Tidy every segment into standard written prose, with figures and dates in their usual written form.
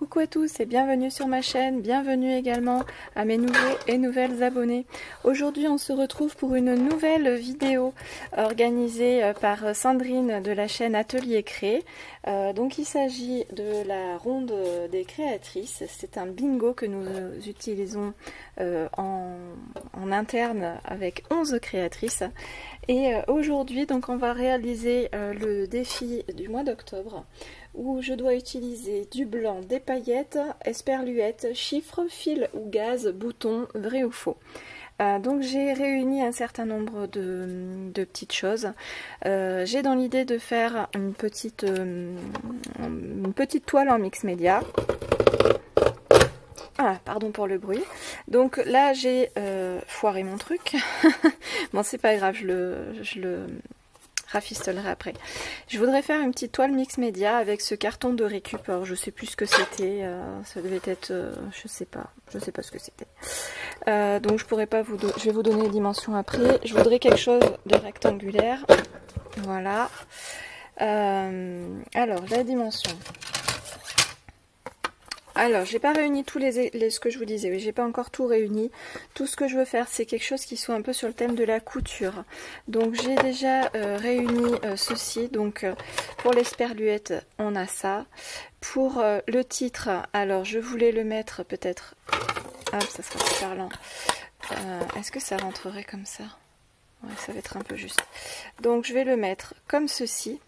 Coucou à tous et bienvenue sur ma chaîne, bienvenue également à mes nouveaux et nouvelles abonnés. Aujourd'hui on se retrouve pour une nouvelle vidéo organisée par Sandrine de la chaîne Atelier Créé. Donc il s'agit de la ronde des créatrices, c'est un bingo que nous utilisons en interne avec 11 créatrices. Et aujourd'hui donc on va réaliser le défi du mois d'octobre, où je dois utiliser du blanc, des paillettes, esperluettes, chiffres, fil ou gaz, boutons, vrai ou faux. Donc j'ai réuni un certain nombre de petites choses. J'ai dans l'idée de faire une petite toile en mix média. Ah, pardon pour le bruit. Donc là j'ai foiré mon truc. Bon, c'est pas grave, je le rafistolerai après. Je voudrais faire une petite toile mix média avec ce carton de récup. Alors je sais plus ce que c'était, ça devait être, je sais pas ce que c'était. Donc je pourrais pas je vais vous donner les dimensions après. Je voudrais quelque chose de rectangulaire. Voilà. Alors la dimension. Alors, j'ai pas réuni tous ce que je vous disais, j'ai pas encore tout réuni. Tout ce que je veux faire, c'est quelque chose qui soit un peu sur le thème de la couture. Donc, j'ai déjà réuni ceci. Donc, pour l'esperluette, on a ça. Pour le titre, alors, je voulais le mettre peut-être... Hop, ça sera plus parlant. Est-ce que ça rentrerait comme ça? Ouais, ça va être un peu juste. Donc, je vais le mettre comme ceci.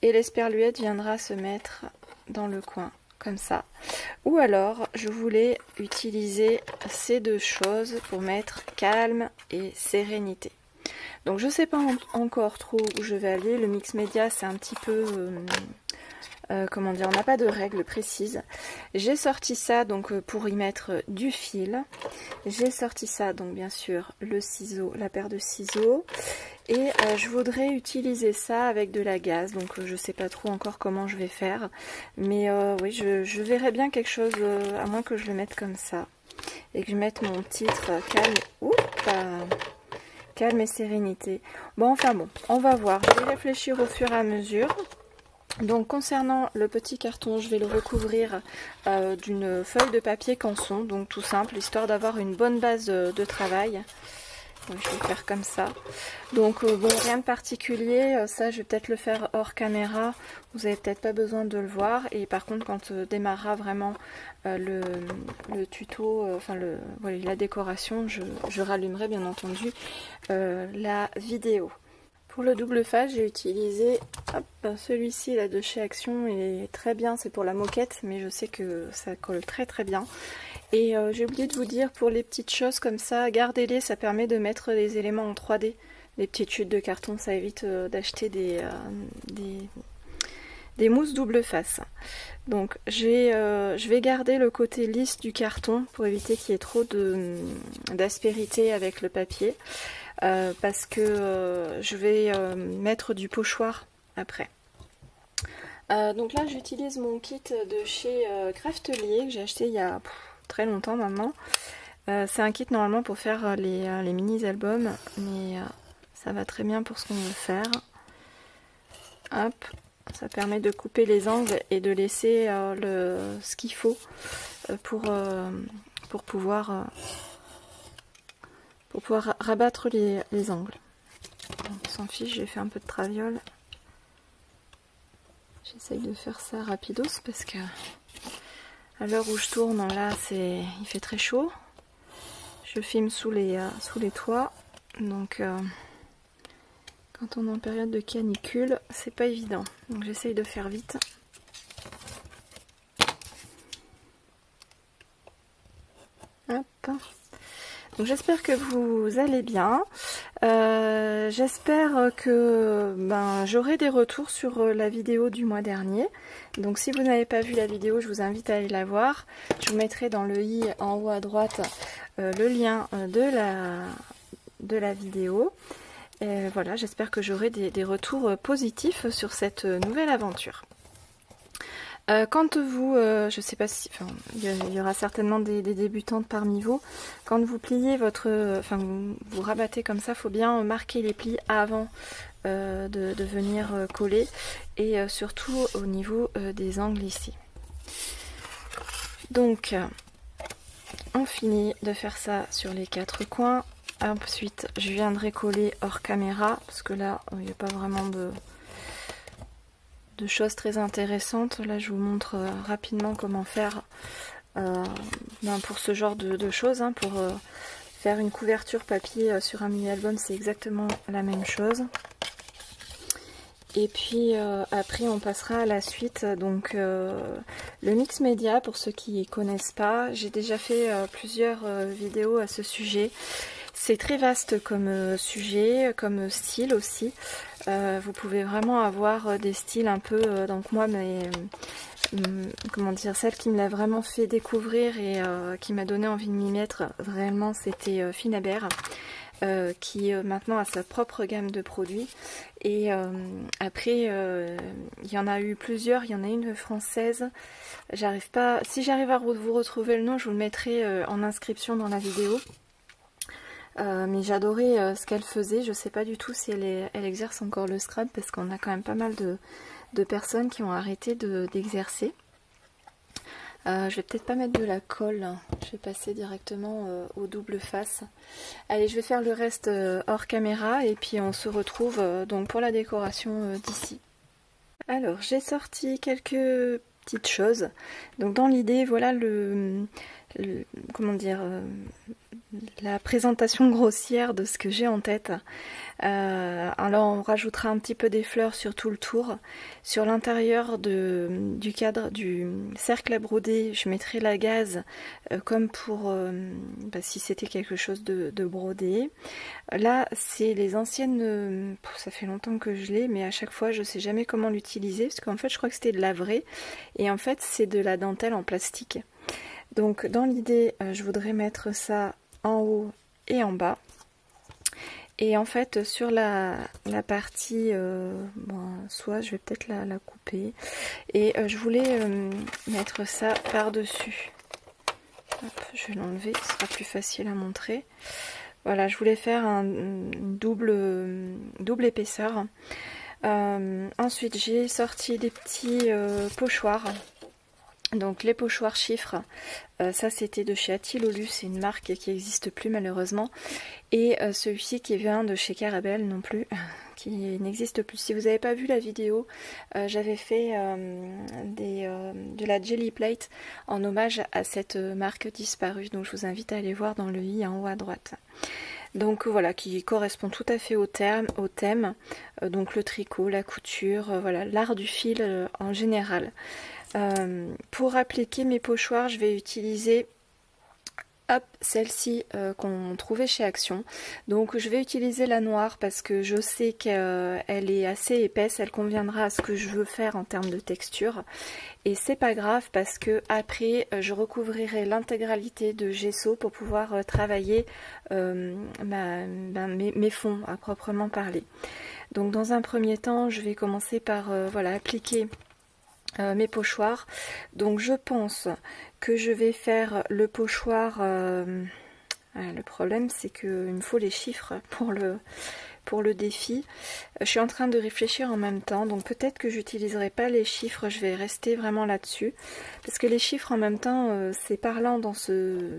Et l'esperluette viendra se mettre dans le coin. Comme ça. Ou alors je voulais utiliser ces deux choses pour mettre calme et sérénité. Donc je sais pas encore trop où je vais aller. Le mix média c'est un petit peu comment dire, on n'a pas de règles précises. J'ai sorti ça donc pour y mettre du fil. J'ai sorti ça donc bien sûr le ciseau, la paire de ciseaux. Et je voudrais utiliser ça avec de la gaze, donc je sais pas trop encore comment je vais faire. Mais oui, je verrai bien quelque chose, à moins que je le mette comme ça. Et que je mette mon titre calme et sérénité. Bon, enfin bon, on va voir. Je vais réfléchir au fur et à mesure. Donc concernant le petit carton, je vais le recouvrir d'une feuille de papier canson, donc tout simple, histoire d'avoir une bonne base de travail. Je vais faire comme ça. Donc bon, rien de particulier, ça je vais peut-être le faire hors caméra, vous n'avez peut-être pas besoin de le voir. Et par contre quand démarrera vraiment le tuto, voilà, la décoration, je rallumerai bien entendu la vidéo. Pour le double face, j'ai utilisé celui-ci là de chez Action, il est très bien, c'est pour la moquette, mais je sais que ça colle très très bien. Et j'ai oublié de vous dire, pour les petites choses comme ça, gardez-les, ça permet de mettre les éléments en 3D. Les petites chutes de carton, ça évite d'acheter des mousses double face. Donc je vais garder le côté lisse du carton pour éviter qu'il y ait trop d'aspérité avec le papier. Parce que je vais mettre du pochoir après. Donc là j'utilise mon kit de chez Craftelier que j'ai acheté il y a très longtemps maintenant. C'est un kit normalement pour faire les mini albums, mais ça va très bien pour ce qu'on veut faire. Hop, ça permet de couper les angles et de laisser ce qu'il faut pour pouvoir rabattre les angles. On s'en fiche, j'ai fait un peu de traviole. J'essaye de faire ça rapidos parce que à l'heure où je tourne, là, il fait très chaud. Je filme sous les toits, donc quand on est en période de canicule, c'est pas évident. Donc j'essaye de faire vite. Hop. Donc j'espère que vous allez bien. J'espère que j'aurai des retours sur la vidéo du mois dernier. Donc si vous n'avez pas vu la vidéo, je vous invite à aller la voir. Je vous mettrai dans le i en haut à droite le lien de la vidéo. Et voilà, j'espère que j'aurai des retours positifs sur cette nouvelle aventure. Quand vous, je sais pas si, il y aura certainement des débutantes parmi vous. Quand vous pliez vous rabattez comme ça, faut bien marquer les plis avant de venir coller, et surtout au niveau des angles ici. Donc on finit de faire ça sur les 4 coins. Ensuite je viendrai coller hors caméra parce que là il n'y a pas vraiment de choses très intéressantes. Là je vous montre rapidement comment faire pour ce genre de choses, hein, pour faire une couverture papier sur un mini-album, c'est exactement la même chose. Et puis après on passera à la suite, donc le mix média, pour ceux qui ne connaissent pas, j'ai déjà fait plusieurs vidéos à ce sujet. C'est très vaste comme sujet, comme style aussi. Vous pouvez vraiment avoir des styles un peu, donc moi comment dire, celle qui me l'a vraiment fait découvrir et qui m'a donné envie de m'y mettre vraiment, c'était Finaber. Qui maintenant a sa propre gamme de produits, et après il y en a eu plusieurs, il y en a une française, j'arrive pas, si j'arrive à vous retrouver le nom je vous le mettrai en inscription dans la vidéo, mais j'adorais ce qu'elle faisait. Je sais pas du tout si elle exerce encore le scrap, parce qu'on a quand même pas mal de personnes qui ont arrêté d'exercer. Je vais peut-être pas mettre de la colle, je vais passer directement au double face. Allez, je vais faire le reste hors caméra et puis on se retrouve donc pour la décoration d'ici. Alors j'ai sorti quelques petites choses. Donc dans l'idée, voilà comment dire, la présentation grossière de ce que j'ai en tête. Alors on rajoutera un petit peu des fleurs sur tout le tour. Sur l'intérieur du cadre du cercle à broder, je mettrai la gaze comme pour si c'était quelque chose de brodé. Là c'est les anciennes, ça fait longtemps que je l'ai, mais à chaque fois je sais jamais comment l'utiliser, parce qu'en fait je crois que c'était de la vraie, et en fait c'est de la dentelle en plastique. Donc dans l'idée je voudrais mettre ça en haut et en bas. Et en fait sur la partie, soit je vais peut-être la couper, et je voulais mettre ça par dessus. Je vais l'enlever, ce sera plus facile à montrer. Voilà, je voulais faire une double épaisseur. Ensuite j'ai sorti des petits pochoirs. Donc les pochoirs chiffres, ça c'était de chez Atilolu, c'est une marque qui n'existe plus malheureusement. Et celui-ci qui vient de chez Carabel non plus, qui n'existe plus. Si vous n'avez pas vu la vidéo, j'avais fait de la Jelly Plate en hommage à cette marque disparue. Donc je vous invite à aller voir dans le i en haut à droite. Donc voilà, qui correspond tout à fait au thème, donc le tricot, la couture, voilà, l'art du fil en général. Pour appliquer mes pochoirs, je vais utiliser celle-ci qu'on trouvait chez Action. Donc je vais utiliser la noire parce que je sais qu'elle est assez épaisse, elle conviendra à ce que je veux faire en termes de texture. Et c'est pas grave parce que après je recouvrirai l'intégralité de gesso pour pouvoir travailler mes fonds à proprement parler. Donc dans un premier temps, je vais commencer par voilà, appliquer mes pochoirs. Donc je pense que je vais faire le pochoir, le problème c'est qu'il me faut les chiffres pour le défi. Je suis en train de réfléchir en même temps, donc peut-être que j'utiliserai pas les chiffres, je vais rester vraiment là-dessus, parce que les chiffres en même temps c'est parlant dans ce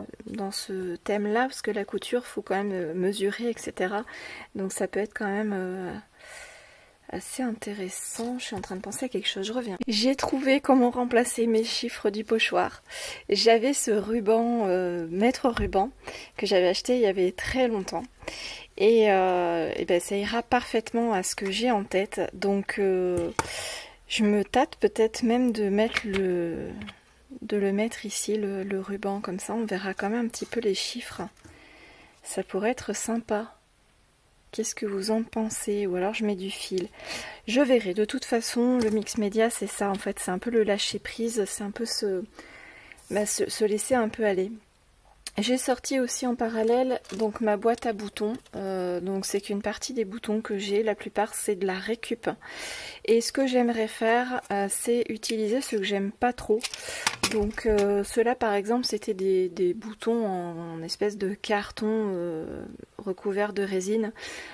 thème là, parce que la couture faut quand même mesurer, etc. Donc ça peut être quand même assez intéressant. Je suis en train de penser à quelque chose, je reviens. J'ai trouvé comment remplacer mes chiffres du pochoir. J'avais ce ruban, Maître Ruban, que j'avais acheté il y avait très longtemps. Et ben, ça ira parfaitement à ce que j'ai en tête. Donc je me tâte peut-être même de le mettre ici, le ruban, comme ça on verra quand même un petit peu les chiffres. Ça pourrait être sympa. Qu'est-ce que vous en pensez? Ou alors je mets du fil. Je verrai. De toute façon, le mix média, c'est ça en fait. C'est un peu le lâcher prise. C'est un peu se laisser un peu aller. J'ai sorti aussi en parallèle donc ma boîte à boutons, donc c'est qu'une partie des boutons que j'ai, la plupart c'est de la récup. Et ce que j'aimerais faire, c'est utiliser ce que j'aime pas trop. Donc ceux-là par exemple c'était des boutons en espèce de carton recouvert de résine.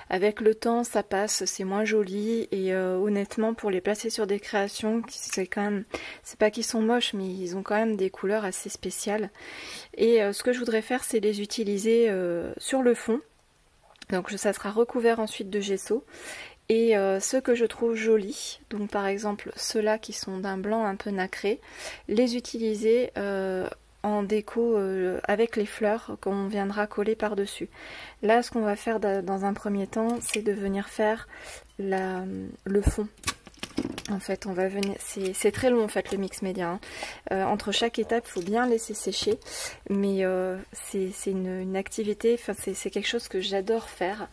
Avec le temps ça passe, c'est moins joli et honnêtement pour les placer sur des créations, c'est quand même, c'est pas qu'ils sont moches mais ils ont quand même des couleurs assez spéciales. Et ce que je voudrais faire c'est les utiliser sur le fond. Donc ça sera recouvert ensuite de gesso. Et ceux que je trouve jolis, donc par exemple ceux-là qui sont d'un blanc un peu nacré, les utiliser en déco avec les fleurs qu'on viendra coller par-dessus. Là ce qu'on va faire dans un premier temps, c'est de venir faire le fond. En fait, on va venir. C'est très long en fait le mix média. Hein. Entre chaque étape, il faut bien laisser sécher. Mais c'est une activité. Enfin, c'est quelque chose que j'adore faire.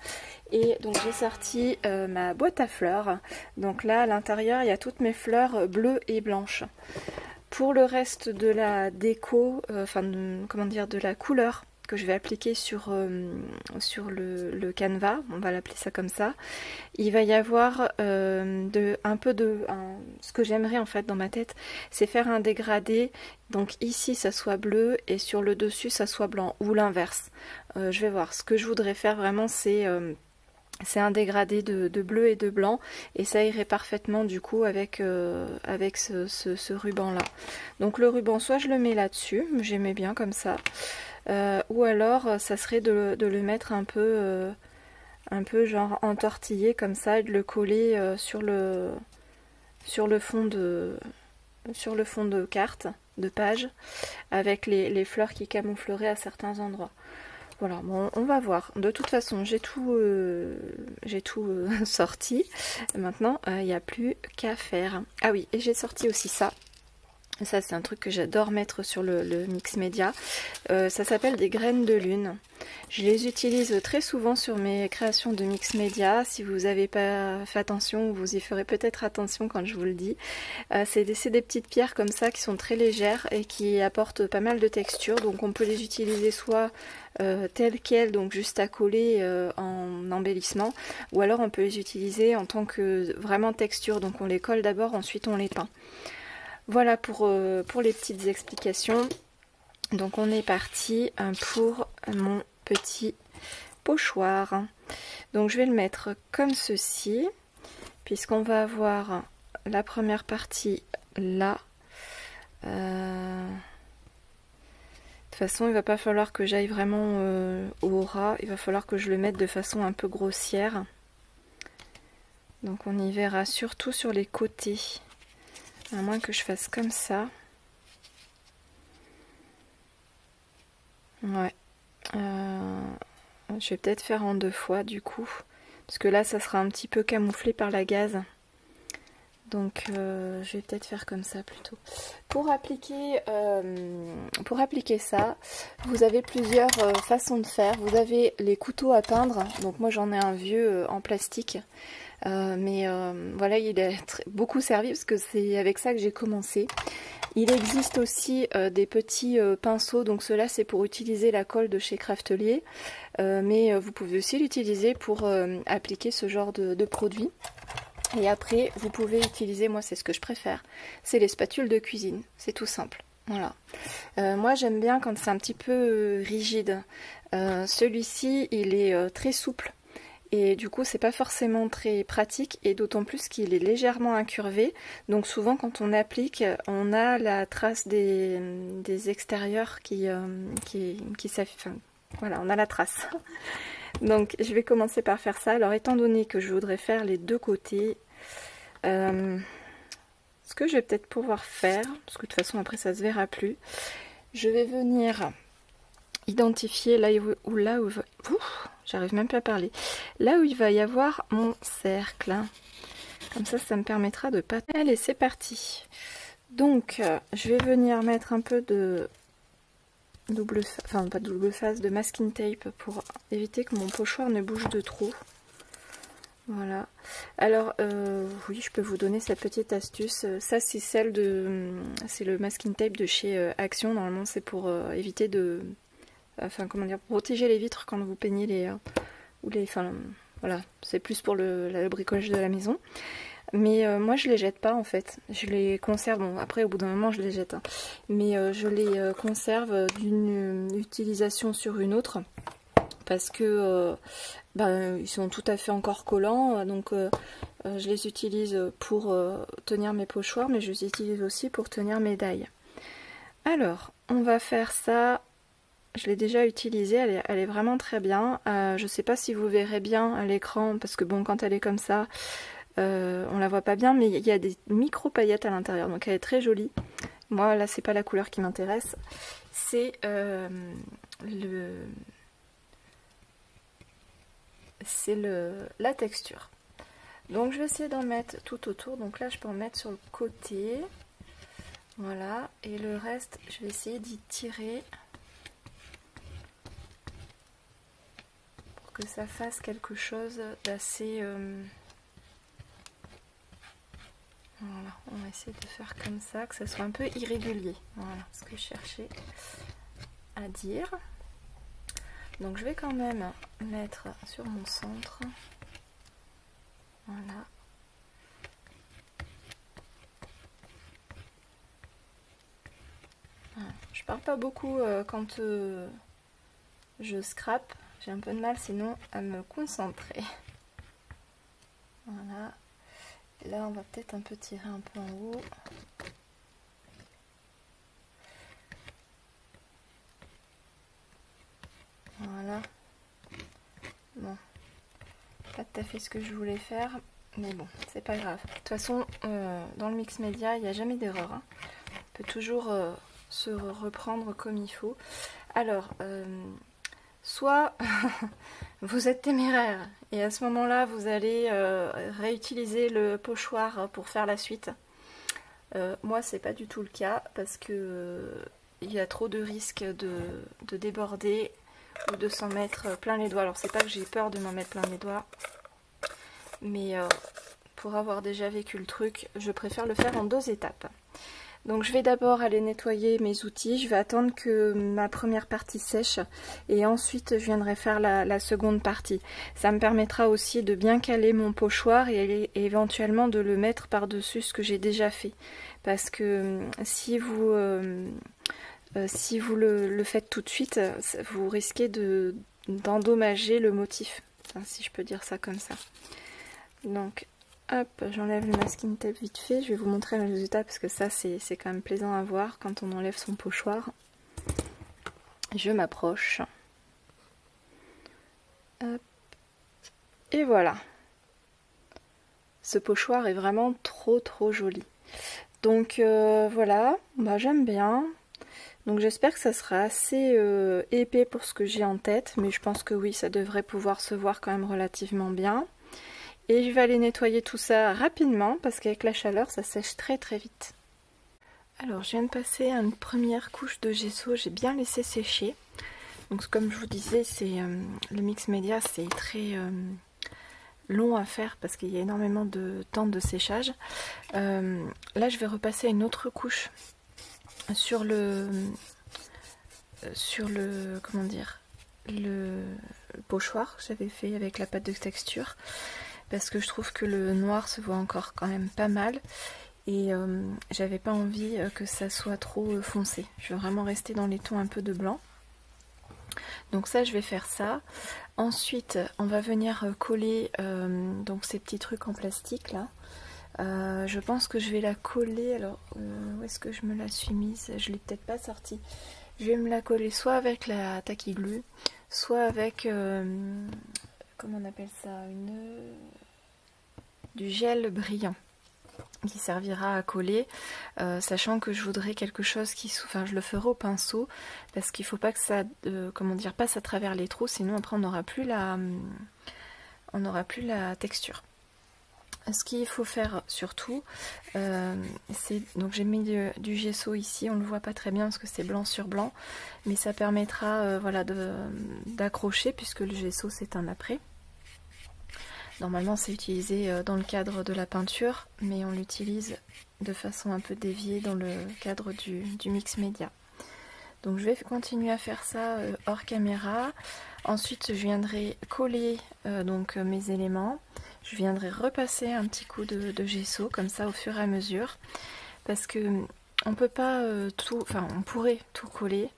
Et donc j'ai sorti ma boîte à fleurs. Donc là, à l'intérieur, il y a toutes mes fleurs bleues et blanches. Pour le reste de la déco, comment dire, de la couleur que je vais appliquer sur le canevas, on va l'appeler ça comme ça, il va y avoir ce que j'aimerais en fait dans ma tête, c'est faire un dégradé, donc ici ça soit bleu et sur le dessus ça soit blanc, ou l'inverse. Je vais voir, ce que je voudrais faire vraiment c'est un dégradé de bleu et de blanc et ça irait parfaitement du coup avec ce ruban là. Donc le ruban soit je le mets là dessus, j'aimais bien comme ça, ou alors ça serait de le mettre un peu genre entortillé comme ça et de le coller sur le fond de carte, de page, avec les fleurs qui camoufleraient à certains endroits. Voilà, bon, on va voir. De toute façon, j'ai tout sorti. Maintenant, il n'y a plus qu'à faire. Ah oui, et j'ai sorti aussi ça. Ça, c'est un truc que j'adore mettre sur le mix média. Ça s'appelle des graines de lune. Je les utilise très souvent sur mes créations de mix média. Si vous n'avez pas fait attention, vous y ferez peut-être attention quand je vous le dis. C'est des petites pierres comme ça qui sont très légères et qui apportent pas mal de texture. Donc on peut les utiliser soit telles quelles, donc juste à coller en embellissement, ou alors on peut les utiliser en tant que vraiment texture. Donc on les colle d'abord, ensuite on les peint. Voilà pour les petites explications. Donc on est parti pour mon petit pochoir. Donc je vais le mettre comme ceci, puisqu'on va avoir la première partie là. De toute façon, il va pas falloir que j'aille vraiment au ras. Il va falloir que je le mette de façon un peu grossière. Donc on y verra surtout sur les côtés. À moins que je fasse comme ça. Ouais. Je vais peut-être faire en 2 fois du coup. Parce que là, ça sera un petit peu camouflé par la gaze. Donc, je vais peut-être faire comme ça plutôt. Pour appliquer ça, vous avez plusieurs façons de faire. Vous avez les couteaux à peindre. Donc moi, j'en ai un vieux en plastique. Voilà, il a beaucoup servi parce que c'est avec ça que j'ai commencé. Il existe aussi des petits pinceaux, donc ceux-là c'est pour utiliser la colle de chez Craftelier, mais vous pouvez aussi l'utiliser pour appliquer ce genre de produit. Et après vous pouvez utiliser, moi c'est ce que je préfère, c'est les spatules de cuisine, c'est tout simple. Voilà. Moi j'aime bien quand c'est un petit peu rigide. Celui-ci il est très souple. Et du coup, c'est pas forcément très pratique, et d'autant plus qu'il est légèrement incurvé. Donc souvent, quand on applique, on a la trace des extérieurs qui s'affiche. Enfin, voilà, on a la trace. Donc, je vais commencer par faire ça. Alors, étant donné que je voudrais faire les deux côtés, ce que je vais peut-être pouvoir faire, parce que de toute façon, après, ça se verra plus, je vais venir identifier là où j'arrive même pas à parler, là où il va y avoir mon cercle, comme ça me permettra de pas. Allez, c'est parti. Donc je vais venir mettre un peu de de masking tape pour éviter que mon pochoir ne bouge de trop. Voilà. Alors oui, je peux vous donner cette petite astuce. Ça c'est c'est le masking tape de chez Action. Normalement c'est pour éviter de enfin comment dire, protéger les vitres quand vous peignez enfin voilà, c'est plus pour le bricolage de la maison. Mais moi je les jette pas en fait, je les conserve, bon après au bout d'un moment je les jette, hein. Mais je les conserve d'une utilisation sur une autre, parce que ils sont tout à fait encore collants, donc je les utilise pour tenir mes pochoirs, mais je les utilise aussi pour tenir mes dailles. Alors, on va faire ça, je l'ai déjà utilisée, elle est vraiment très bien. Je sais pas si vous verrez bien à l'écran, parce que bon, quand elle est comme ça, on la voit pas bien, mais il y a des micro paillettes à l'intérieur, donc elle est très jolie. Moi, là, c'est pas la couleur qui m'intéresse, c'est la texture. Donc je vais essayer d'en mettre tout autour, donc là je peux en mettre sur le côté, voilà, et le reste je vais essayer d'y tirer pour que ça fasse quelque chose d'assez voilà, on va essayer de faire comme ça, que ça soit un peu irrégulier, voilà ce que je cherchais à dire. Donc je vais quand même mettre sur mon centre. Voilà. Je parle pas beaucoup quand je scrape. J'ai un peu de mal sinon à me concentrer. Voilà. Et là on va peut-être un peu tirer un peu en haut. Voilà. Bon. Pas tout à fait ce que je voulais faire. Mais bon, c'est pas grave. De toute façon, dans le mix média, il n'y a jamais d'erreur, hein. On peut toujours se reprendre comme il faut. Alors, soit vous êtes téméraire et à ce moment-là, vous allez réutiliser le pochoir pour faire la suite. Moi, c'est pas du tout le cas parce que il y a trop de risques de déborder ou de s'en mettre plein les doigts. Alors, c'est pas que j'ai peur de m'en mettre plein les doigts. Mais pour avoir déjà vécu le truc, je préfère le faire en 2 étapes. Donc je vais d'abord aller nettoyer mes outils, je vais attendre que ma première partie sèche et ensuite je viendrai faire la seconde partie. Ça me permettra aussi de bien caler mon pochoir et éventuellement de le mettre par-dessus ce que j'ai déjà fait. Parce que si vous le faites tout de suite, vous risquez d'endommager le motif, enfin, si je peux dire ça comme ça. Donc, hop, j'enlève le masking tape vite fait. Je vais vous montrer le résultat parce que ça, c'est quand même plaisant à voir quand on enlève son pochoir. Je m'approche. Hop. Et voilà. Ce pochoir est vraiment trop joli. Donc, voilà. Bah, j'aime bien. Donc, j'espère que ça sera assez épais pour ce que j'ai en tête. Mais je pense que oui, ça devrait pouvoir se voir quand même relativement bien. Et je vais aller nettoyer tout ça rapidement parce qu'avec la chaleur ça sèche très vite. Alors je viens de passer à une première couche de gesso, j'ai bien laissé sécher. Donc comme je vous disais, le mix média c'est très long à faire parce qu'il y a énormément de temps de séchage. Là je vais repasser à une autre couche sur le comment dire, le pochoir que j'avais fait avec la pâte de texture. Parce que je trouve que le noir se voit encore quand même pas mal et j'avais pas envie que ça soit trop foncé. Je veux vraiment rester dans les tons un peu de blanc. Donc ça, je vais faire ça. Ensuite, on va venir coller donc ces petits trucs en plastique là. Je pense que je vais la coller. Alors, où est-ce que je me la suis mise? Je l'ai peut-être pas sortie. Je vais me la coller soit avec la tacky glue, soit avec comment on appelle ça, du gel brillant qui servira à coller, sachant que je voudrais quelque chose qui, enfin je le ferai au pinceau parce qu'il faut pas que ça, comment dire, passe à travers les trous, sinon après on n'aura plus la texture. Ce qu'il faut faire surtout, c'est, donc j'ai mis du gesso ici, on le voit pas très bien parce que c'est blanc sur blanc, mais ça permettra voilà d'accrocher puisque le gesso c'est un après. Normalement c'est utilisé dans le cadre de la peinture, mais on l'utilise de façon un peu déviée dans le cadre du mix média. Donc je vais continuer à faire ça hors caméra. Ensuite je viendrai coller mes éléments. Je viendrai repasser un petit coup de gesso comme ça au fur et à mesure. Parce que on peut pas tout, enfin on pourrait tout coller.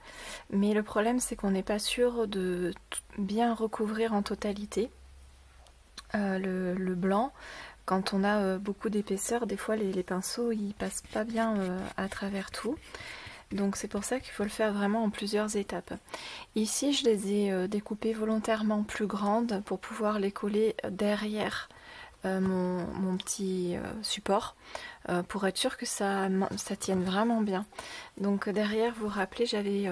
Mais le problème c'est qu'on n'est pas sûr de bien recouvrir en totalité le blanc. Quand on a beaucoup d'épaisseur, des fois les pinceaux ils passent pas bien à travers tout. Donc c'est pour ça qu'il faut le faire vraiment en plusieurs étapes. Ici je les ai découpées volontairement plus grandes pour pouvoir les coller derrière mon petit support pour être sûr que ça tienne vraiment bien. Donc derrière, vous vous rappelez, j'avais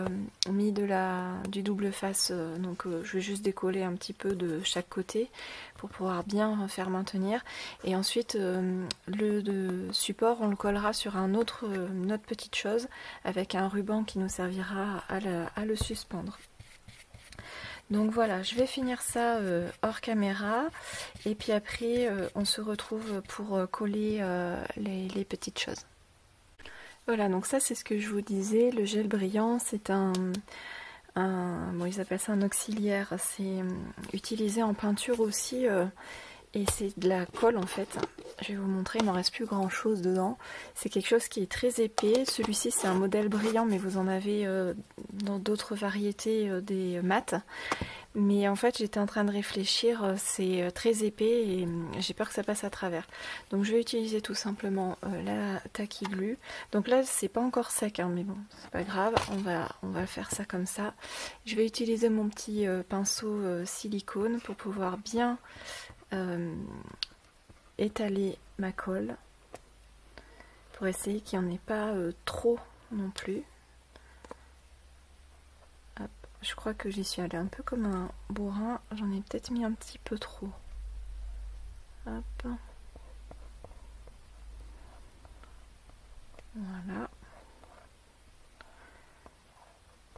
mis du double face, je vais juste décoller un petit peu de chaque côté pour pouvoir bien faire maintenir. Et ensuite, le support, on le collera sur une autre petite chose avec un ruban qui nous servira à le suspendre. Donc voilà, je vais finir ça hors caméra et puis après on se retrouve pour coller les petites choses. Voilà, donc ça c'est ce que je vous disais, le gel brillant c'est bon ils appellent ça un auxiliaire, c'est utilisé en peinture aussi et c'est de la colle en fait. Je vais vous montrer, il m'en reste plus grand chose dedans. C'est quelque chose qui est très épais. Celui-ci c'est un modèle brillant mais vous en avez dans d'autres variétés des mats. Mais en fait j'étais en train de réfléchir, c'est très épais et j'ai peur que ça passe à travers. Donc je vais utiliser tout simplement la Tacky Glue. Donc là c'est pas encore sec hein, mais bon c'est pas grave, on va faire ça comme ça. Je vais utiliser mon petit pinceau silicone pour pouvoir bien étaler ma colle pour essayer qu'il n'y en ait pas trop non plus. Hop. Je crois que j'y suis allée un peu comme un bourrin, j'en ai peut-être mis un petit peu trop. Hop. Voilà.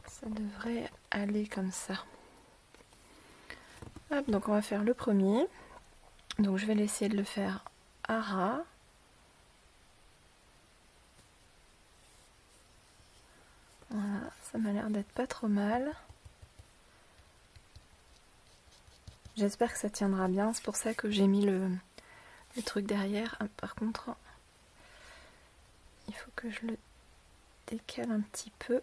Ça devrait aller comme ça. Hop, donc on va faire le premier. Donc je vais essayer de le faire à ras. Voilà, ça m'a l'air d'être pas trop mal. J'espère que ça tiendra bien, c'est pour ça que j'ai mis le truc derrière. Ah, par contre, il faut que je le décale un petit peu.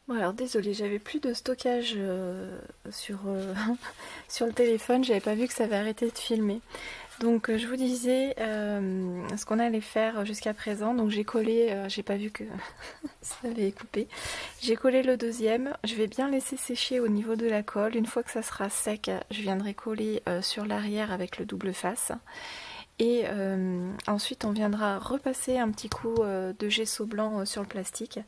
Bon alors désolée, j'avais plus de stockage sur le téléphone, j'avais pas vu que ça avait arrêté de filmer. Donc je vous disais ce qu'on allait faire jusqu'à présent. Donc j'ai collé, j'ai pas vu que ça avait coupé. J'ai collé le deuxième, je vais bien laisser sécher au niveau de la colle. Une fois que ça sera sec, je viendrai coller sur l'arrière avec le double face. Et ensuite on viendra repasser un petit coup de gesso blanc sur le plastique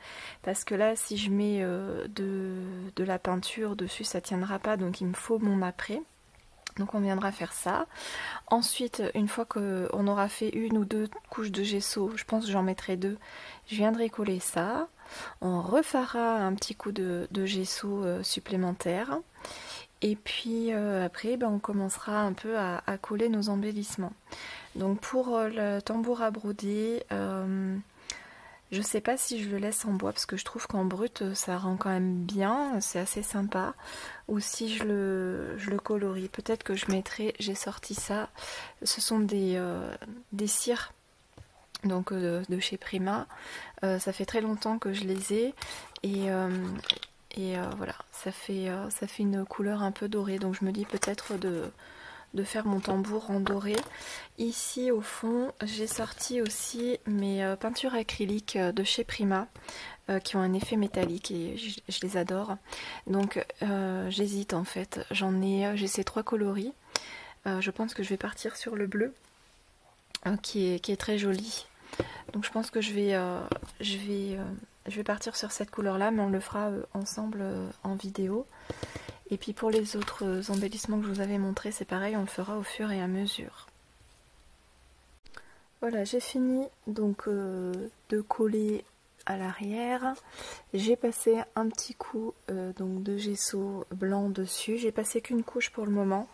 parce que là si je mets de la peinture dessus ça tiendra pas, donc il me faut mon après. Donc on viendra faire ça. Ensuite une fois qu'on aura fait une ou deux couches de gesso, je pense que j'en mettrai deux, je viendrai coller ça. On refera un petit coup de gesso supplémentaire. Et puis après on commencera un peu à coller nos embellissements. Donc pour le tambour à broder, je sais pas si je le laisse en bois parce que je trouve qu'en brut ça rend quand même bien, c'est assez sympa. Ou si je le colorie, peut-être que je mettrai, j'ai sorti ça, ce sont des cires donc de chez Prima. Ça fait très longtemps que je les ai et voilà, ça fait une couleur un peu dorée, donc je me dis peut-être de faire mon tambour en doré. Ici au fond j'ai sorti aussi mes peintures acryliques de chez Prima qui ont un effet métallique et je les adore. Donc j'hésite en fait, j'ai ces trois coloris. Je pense que je vais partir sur le bleu qui est très joli. Donc je pense que je vais partir sur cette couleur là, mais on le fera ensemble en vidéo. Et puis pour les autres embellissements que je vous avais montrés, c'est pareil, on le fera au fur et à mesure. Voilà, j'ai fini donc de coller à l'arrière. J'ai passé un petit coup donc de gesso blanc dessus. J'ai passé qu'une couche pour le moment.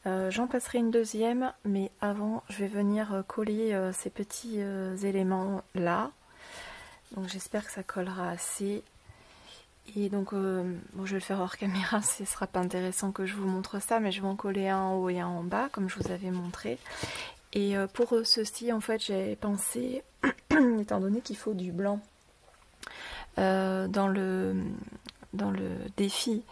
J'en passerai une deuxième, mais avant je vais venir coller ces petits éléments là. Donc j'espère que ça collera assez. Et donc, bon, je vais le faire hors caméra, ce sera pas intéressant que je vous montre ça, mais je vais en coller un en haut et un en bas, comme je vous avais montré. Et pour ceci, en fait, j'ai pensé, étant donné qu'il faut du blanc dans le défi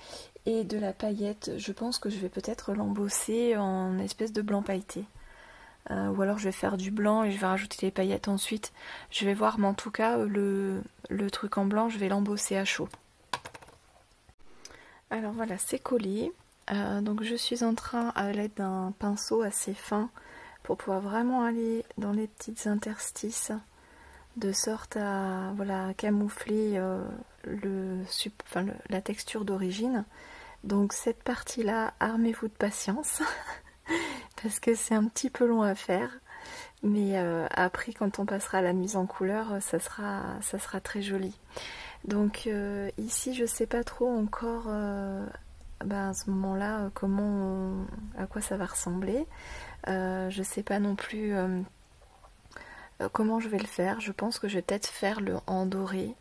et de la paillette, je pense que je vais peut-être l'embosser en espèce de blanc pailleté. Ou alors je vais faire du blanc et je vais rajouter les paillettes ensuite. Je vais voir, mais en tout cas, le truc en blanc, je vais l'embosser à chaud. Alors voilà, c'est collé. Donc je suis en train, à l'aide d'un pinceau assez fin, pour pouvoir vraiment aller dans les petites interstices, de sorte à voilà, camoufler la texture d'origine. Donc cette partie-là, armez-vous de patience, parce que c'est un petit peu long à faire. Mais après, quand on passera à la mise en couleur, ça sera très joli. Donc ici, je sais pas trop encore à ce moment-là à quoi ça va ressembler. Je sais pas non plus comment je vais le faire. Je pense que je vais peut-être faire le en doré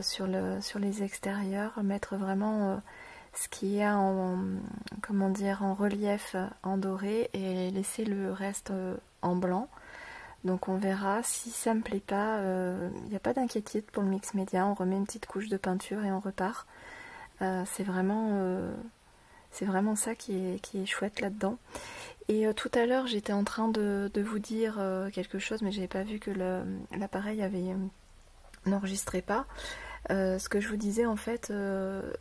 sur les extérieurs, mettre vraiment ce qui est comment dire, en relief en doré et laisser le reste en blanc. Donc on verra. Si ça me plaît pas, il n'y a pas d'inquiétude pour le mix média, on remet une petite couche de peinture et on repart. C'est vraiment ça qui est chouette là-dedans. Et tout à l'heure j'étais en train de vous dire quelque chose, mais j'avais pas vu que l'appareil n'enregistrait pas. Ce que je vous disais en fait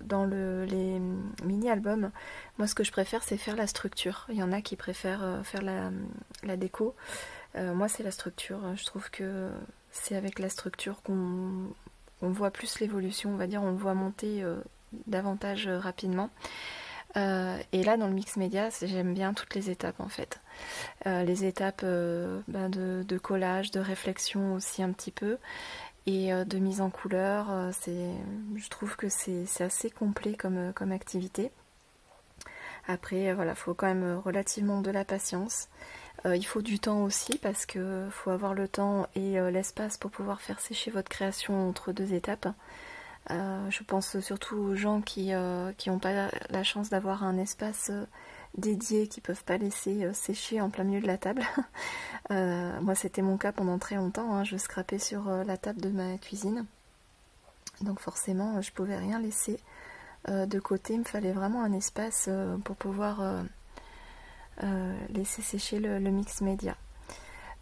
dans les mini-albums, moi ce que je préfère c'est faire la structure. Il y en a qui préfèrent faire la déco. Moi c'est la structure. Je trouve que c'est avec la structure qu'on voit plus l'évolution, on va dire, on le voit monter davantage rapidement. Et là dans le mix média, j'aime bien toutes les étapes en fait. Les étapes de collage, de réflexion aussi un petit peu, et de mise en couleur. Je trouve que c'est assez complet comme activité. Après voilà, faut quand même relativement de la patience. Il faut du temps aussi parce que faut avoir le temps et l'espace pour pouvoir faire sécher votre création entre deux étapes. Je pense surtout aux gens qui n'ont pas la chance d'avoir un espace dédié, qui peuvent pas laisser sécher en plein milieu de la table. Moi c'était mon cas pendant très longtemps, hein. Je scrapais sur la table de ma cuisine. Donc forcément je pouvais rien laisser de côté, il me fallait vraiment un espace pour pouvoir laisser sécher le mix média.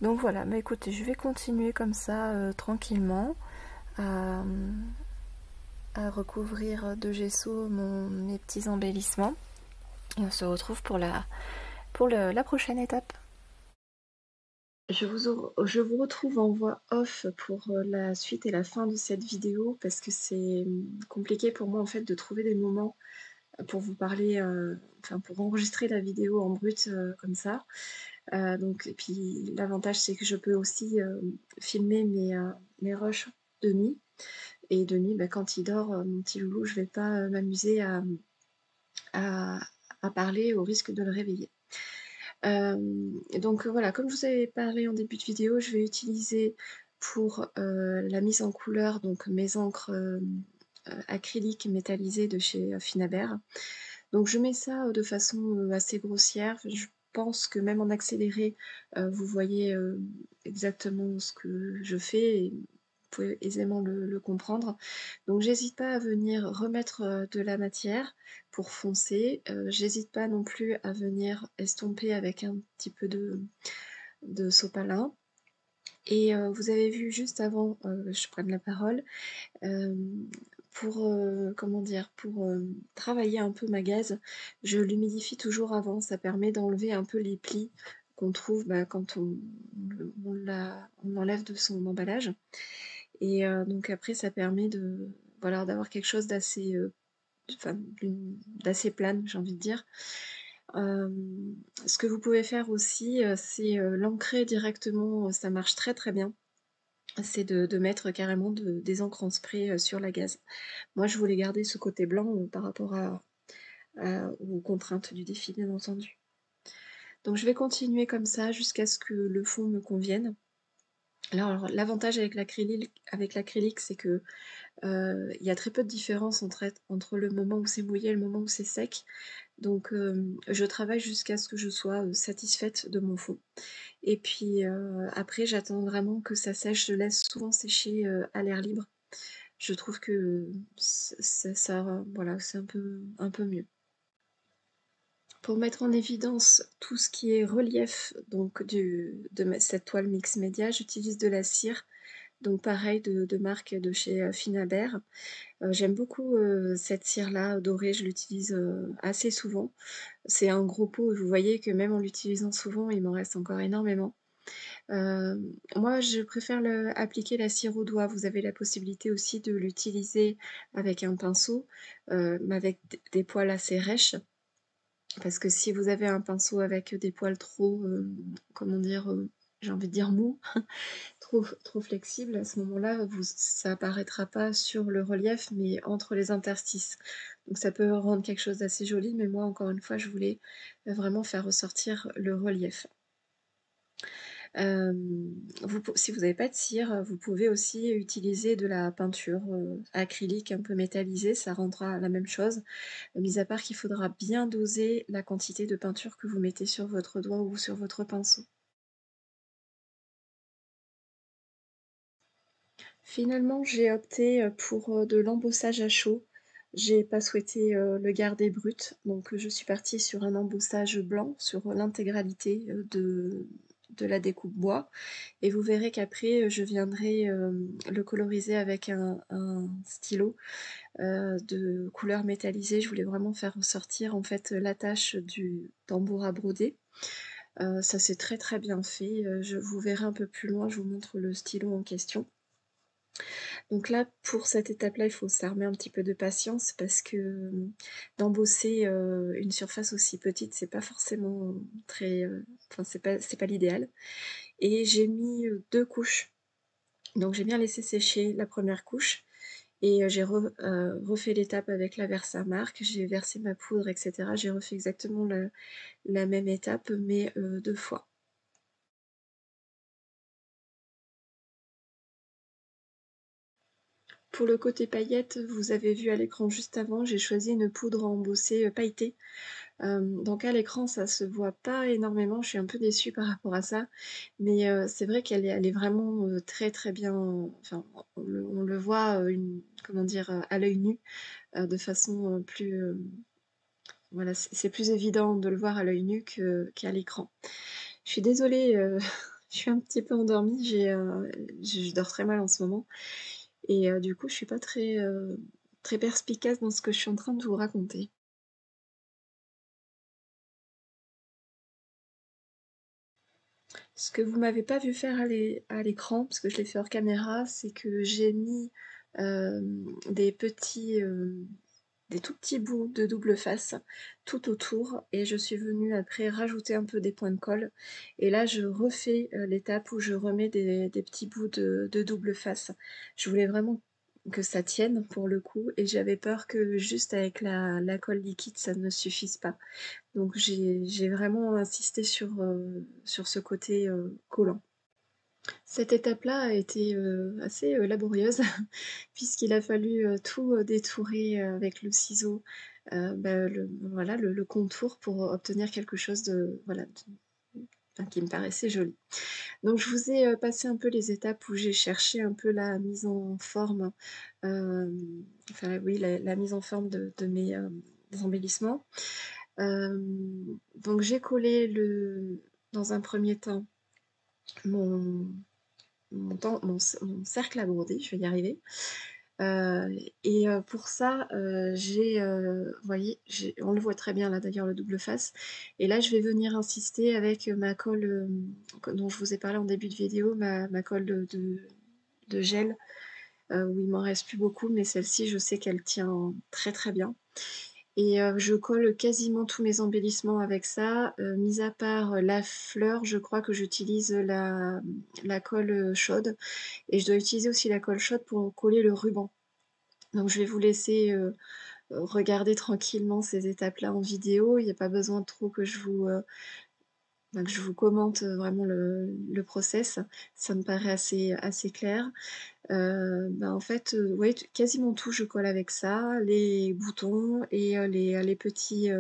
Donc voilà, bah écoutez, je vais continuer comme ça tranquillement à recouvrir de gesso mes petits embellissements, et on se retrouve pour la prochaine étape. Je vous retrouve en voix off pour la suite et la fin de cette vidéo, parce que c'est compliqué pour moi en fait de trouver des moments pour vous parler, pour enregistrer la vidéo en brut comme ça. Donc, et puis l'avantage c'est que je peux aussi filmer mes rushs de nuit. Et de nuit, quand il dort, mon petit loulou, je vais pas m'amuser à parler au risque de le réveiller. Donc voilà, comme je vous avais parlé en début de vidéo, je vais utiliser pour la mise en couleur donc mes encres acryliques métallisées de chez Finabert. Donc je mets ça de façon assez grossière. Je pense que même en accéléré, vous voyez exactement ce que je fais, et vous pouvez aisément le comprendre. Donc j'hésite pas à venir remettre de la matière pour foncer. J'hésite pas non plus à venir estomper avec un petit peu de sopalin. Et vous avez vu juste avant que je prenne la parole, pour comment dire, pour travailler un peu ma gaze, je l'humidifie toujours avant. Ça permet d'enlever un peu les plis qu'on trouve quand on enlève de son emballage. Et donc après ça permet voilà, d'avoir quelque chose d'assez d'assez plane, j'ai envie de dire. Ce que vous pouvez faire aussi, c'est l'ancrer directement, ça marche très très bien. C'est de mettre carrément des encres en spray sur la gaze. Moi je voulais garder ce côté blanc par rapport aux contraintes du défi, bien entendu. Donc je vais continuer comme ça jusqu'à ce que le fond me convienne. Là, alors l'avantage avec l'acrylique, c'est que, il y a très peu de différence entre le moment où c'est mouillé et le moment où c'est sec. Donc, je travaille jusqu'à ce que je sois, satisfaite de mon fond et puis, après j'attends vraiment que ça sèche. Je laisse souvent sécher, à l'air libre. Je trouve que voilà, c'est un peu mieux. Pour mettre en évidence tout ce qui est relief donc cette toile mix média, j'utilise de la cire, donc pareil de marque de chez, Finaber. J'aime beaucoup, cette cire-là dorée, je l'utilise, assez souvent. C'est un gros pot et vous voyez que même en l'utilisant souvent, il m'en reste encore énormément. Moi, je préfère appliquer la cire au doigt. Vous avez la possibilité aussi de l'utiliser avec un pinceau, mais avec des poils assez rêches. Parce que si vous avez un pinceau avec des poils trop, comment dire, j'ai envie de dire mous, trop flexibles, à ce moment-là, ça apparaîtra pas sur le relief, mais entre les interstices. Donc ça peut rendre quelque chose d'assez joli, mais moi, encore une fois, je voulais vraiment faire ressortir le relief. Si vous n'avez pas de cire, vous pouvez aussi utiliser de la peinture acrylique un peu métallisée, ça rendra la même chose, mis à part qu'il faudra bien doser la quantité de peinture que vous mettez sur votre doigt ou sur votre pinceau. Finalement, j'ai opté pour de l'embossage à chaud. J'ai pas souhaité le garder brut, donc je suis partie sur un embossage blanc sur l'intégralité de la découpe bois. Et vous verrez qu'après, je viendrai le coloriser avec un stylo de couleur métallisée. Je voulais vraiment faire ressortir en fait l'attache du tambour à broder. Ça s'est très très bien fait. Vous verrez un peu plus loin, je vous montre le stylo en question. Donc là, pour cette étape-là, il faut s'armer un petit peu de patience parce que d'embosser une surface aussi petite, c'est pas forcément très. Enfin, c'est pas l'idéal. Et j'ai mis 2 couches. Donc j'ai bien laissé sécher la première couche et j'ai refait l'étape avec la Versamark, j'ai versé ma poudre, etc. J'ai refait exactement la même étape, mais 2 fois. Pour le côté paillettes, vous avez vu à l'écran juste avant, j'ai choisi une poudre embossée pailletée. Donc à l'écran, ça se voit pas énormément, je suis un peu déçue par rapport à ça, mais c'est vrai elle est vraiment, très, très bien, enfin, on le voit, comment dire? À l'œil nu, de façon, plus, voilà, c'est plus évident de le voir à l'œil nu qu'à l'écran. Je suis désolée, je suis un petit peu endormie, je dors très mal en ce moment et du coup, je suis pas très, très perspicace dans ce que je suis en train de vous raconter. Ce que vous m'avez pas vu faire à l'écran, parce que je l'ai fait hors caméra, c'est que j'ai mis des des tout petits bouts de double face tout autour et je suis venue après rajouter un peu des points de colle et là je refais l'étape où je remets des petits bouts de double face. Je voulais vraiment que ça tienne pour le coup et j'avais peur que juste avec la colle liquide ça ne suffise pas. Donc j'ai vraiment insisté sur ce côté, collant. Cette étape-là a été, assez, laborieuse puisqu'il a fallu, tout, détourer, avec le ciseau, voilà le contour pour obtenir quelque chose de voilà, enfin qui me paraissait joli. Donc je vous ai, passé un peu les étapes où j'ai cherché un peu la mise en forme, enfin oui la mise en forme de mes, embellissements. Donc j'ai collé dans un premier temps mon, mon cercle à broder, je vais y arriver. Et pour ça, vous voyez, on le voit très bien là d'ailleurs le double face. Et là, je vais venir insister avec ma colle dont je vous ai parlé en début de vidéo, ma colle de gel, où il m'en reste plus beaucoup, mais celle-ci, je sais qu'elle tient très très bien. Et je colle quasiment tous mes embellissements avec ça, mis à part la fleur, je crois que j'utilise la colle, chaude et je dois utiliser aussi la colle chaude pour coller le ruban. Donc je vais vous laisser, regarder tranquillement ces étapes-là en vidéo. Il n'y a pas besoin trop que je vous, Donc je vous commente, vraiment le process. Ça me paraît assez clair. Bah, en fait, ouais, quasiment tout je colle avec ça, les boutons et les petits,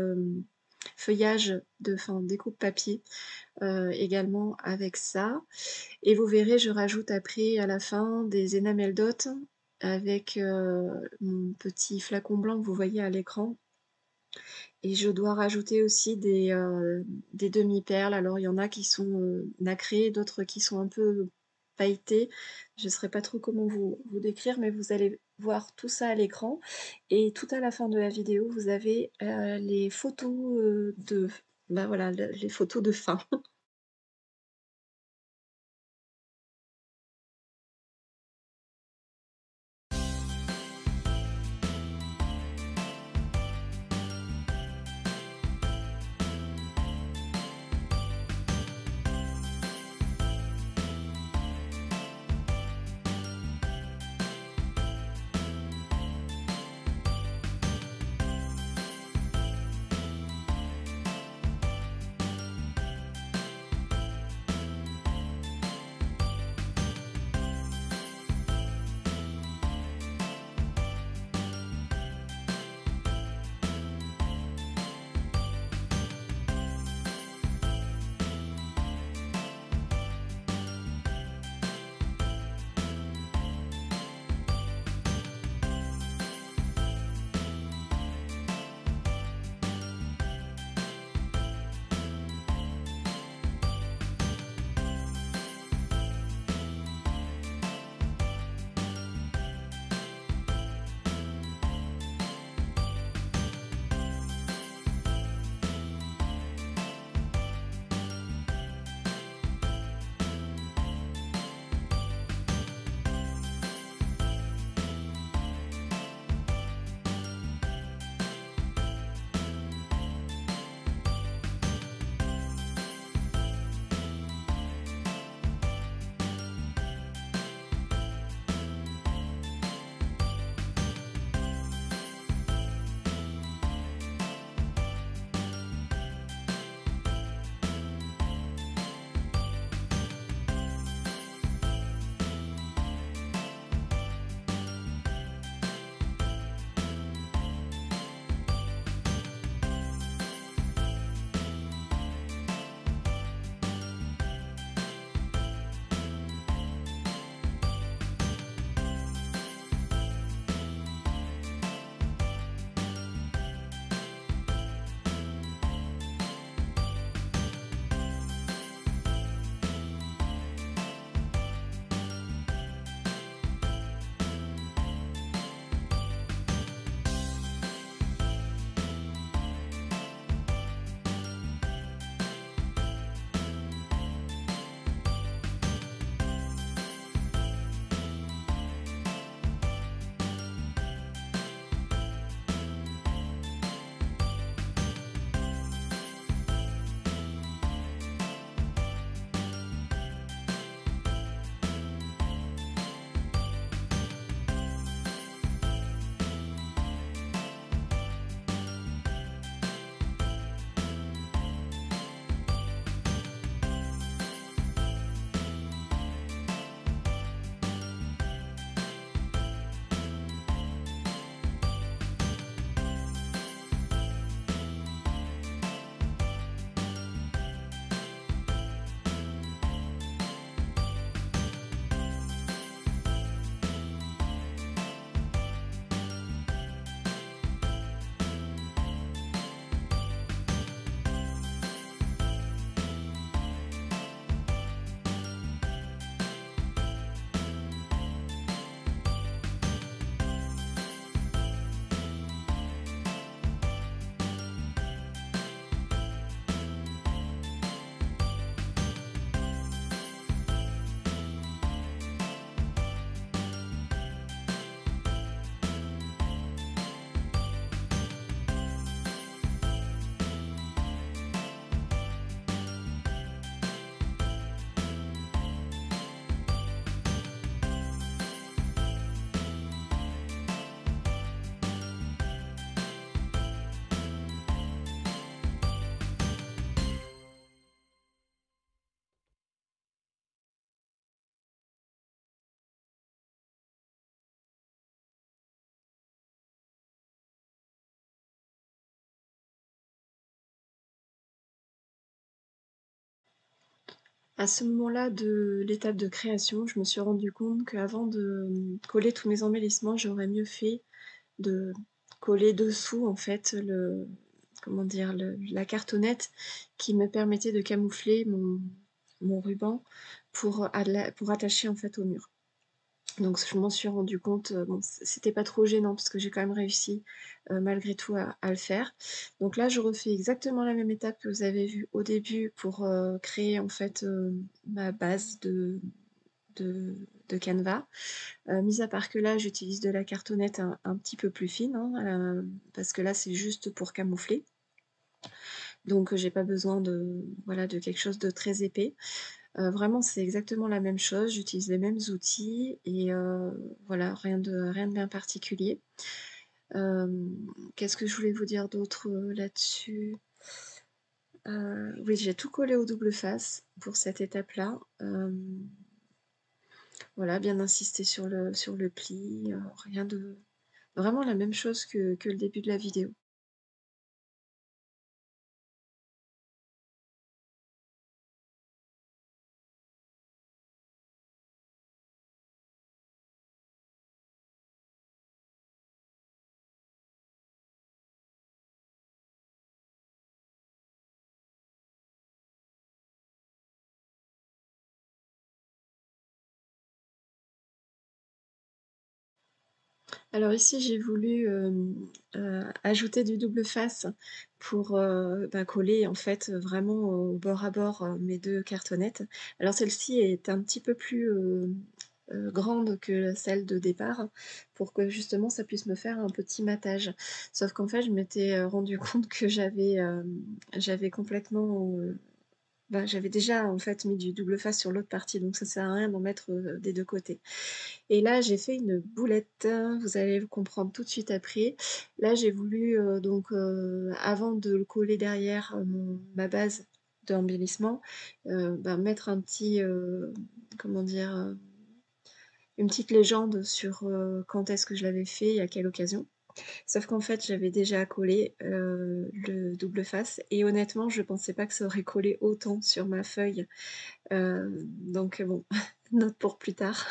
feuillages de enfin découpe papier, également avec ça et vous verrez, je rajoute après à la fin des enamel dots avec, mon petit flacon blanc que vous voyez à l'écran et je dois rajouter aussi des demi-perles. Alors il y en a qui sont, nacrées, d'autres qui sont un peu pailletées. Je ne saurais pas trop comment vous décrire, mais vous allez voir tout ça à l'écran et tout à la fin de la vidéo, vous avez, les photos, bah, voilà, les photos de fin. À ce moment-là de l'étape de création, je me suis rendu compte qu'avant de coller tous mes embellissements, j'aurais mieux fait de coller dessous en fait le comment dire? La cartonnette qui me permettait de camoufler mon ruban pour attacher en fait au mur. Donc je m'en suis rendu compte, bon c'était pas trop gênant parce que j'ai quand même réussi, malgré tout à le faire. Donc là, je refais exactement la même étape que vous avez vue au début pour, créer en fait, ma base de de canevas. Mis à part que là, j'utilise de la cartonnette un petit peu plus fine, hein, parce que là, c'est juste pour camoufler. Donc j'ai pas besoin de voilà, de quelque chose de très épais. Vraiment, c'est exactement la même chose, j'utilise les mêmes outils et voilà, rien de bien particulier. Qu'est-ce que je voulais vous dire d'autre, là-dessus? Oui, j'ai tout collé au double face pour cette étape-là. Voilà, bien insister sur le pli, rien de vraiment la même chose que le début de la vidéo. Alors ici, j'ai voulu, ajouter du double face pour, bah, coller en fait, vraiment au bord à bord, mes 2 cartonnettes. Alors celle-ci est un petit peu plus, grande que celle de départ pour que justement ça puisse me faire un petit matage. Sauf qu'en fait, je m'étais, rendue compte que j'avais complètement, bah, j'avais déjà en fait mis du double face sur l'autre partie, donc ça sert à rien d'en mettre, des 2 côtés. Et là, j'ai fait une boulette, vous allez comprendre tout de suite après. Là, j'ai voulu, donc, avant de le coller derrière, ma base d'embellissement, bah, mettre un petit, comment dire? Une petite légende sur, quand est-ce que je l'avais fait et à quelle occasion. Sauf qu'en fait, j'avais déjà collé, le double face et honnêtement, je pensais pas que ça aurait collé autant sur ma feuille, donc bon, note pour plus tard,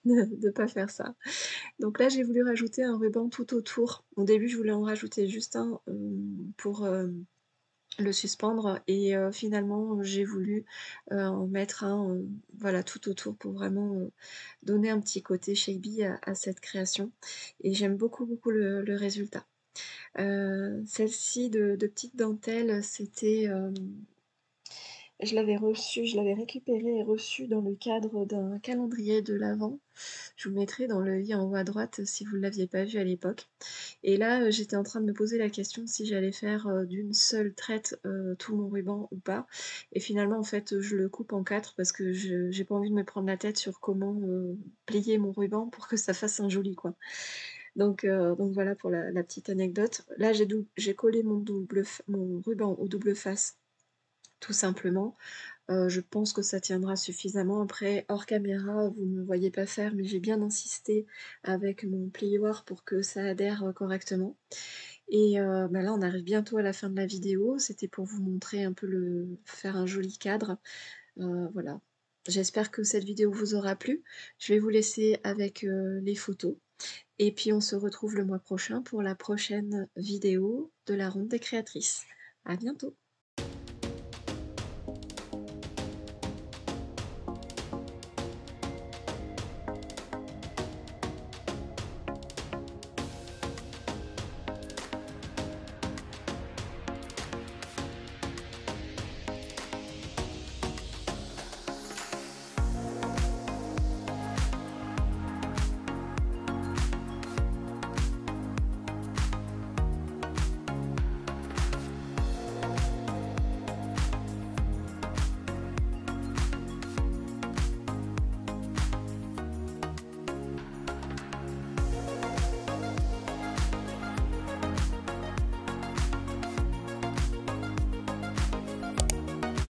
de pas faire ça. Donc là, j'ai voulu rajouter un ruban tout autour. Au début, je voulais en rajouter juste un, pour, le suspendre et finalement, j'ai voulu, en mettre un, voilà, tout autour pour vraiment, donner un petit côté shabby à cette création et j'aime beaucoup, beaucoup le résultat. Celle-ci de petite dentelle, c'était, je l'avais récupérée et reçue dans le cadre d'un calendrier de l'avent. Je vous mettrai dans le i en haut à droite si vous ne l'aviez pas vu à l'époque. Et là, j'étais en train de me poser la question si j'allais faire, d'une seule traite, tout mon ruban ou pas. Et finalement, en fait, je le coupe en 4 parce que je j'ai pas envie de me prendre la tête sur comment, plier mon ruban pour que ça fasse un joli coin. Donc voilà pour la petite anecdote. Là, j'ai collé mon ruban au double face, tout simplement. Je pense que ça tiendra suffisamment. Après, hors caméra, vous ne me voyez pas faire, mais j'ai bien insisté avec mon plioir pour que ça adhère, correctement. Et bah, là, on arrive bientôt à la fin de la vidéo. C'était pour vous montrer un peu faire un joli cadre. Voilà. J'espère que cette vidéo vous aura plu. Je vais vous laisser avec, les photos et puis on se retrouve le mois prochain pour la prochaine vidéo de la ronde des créatrices. À bientôt!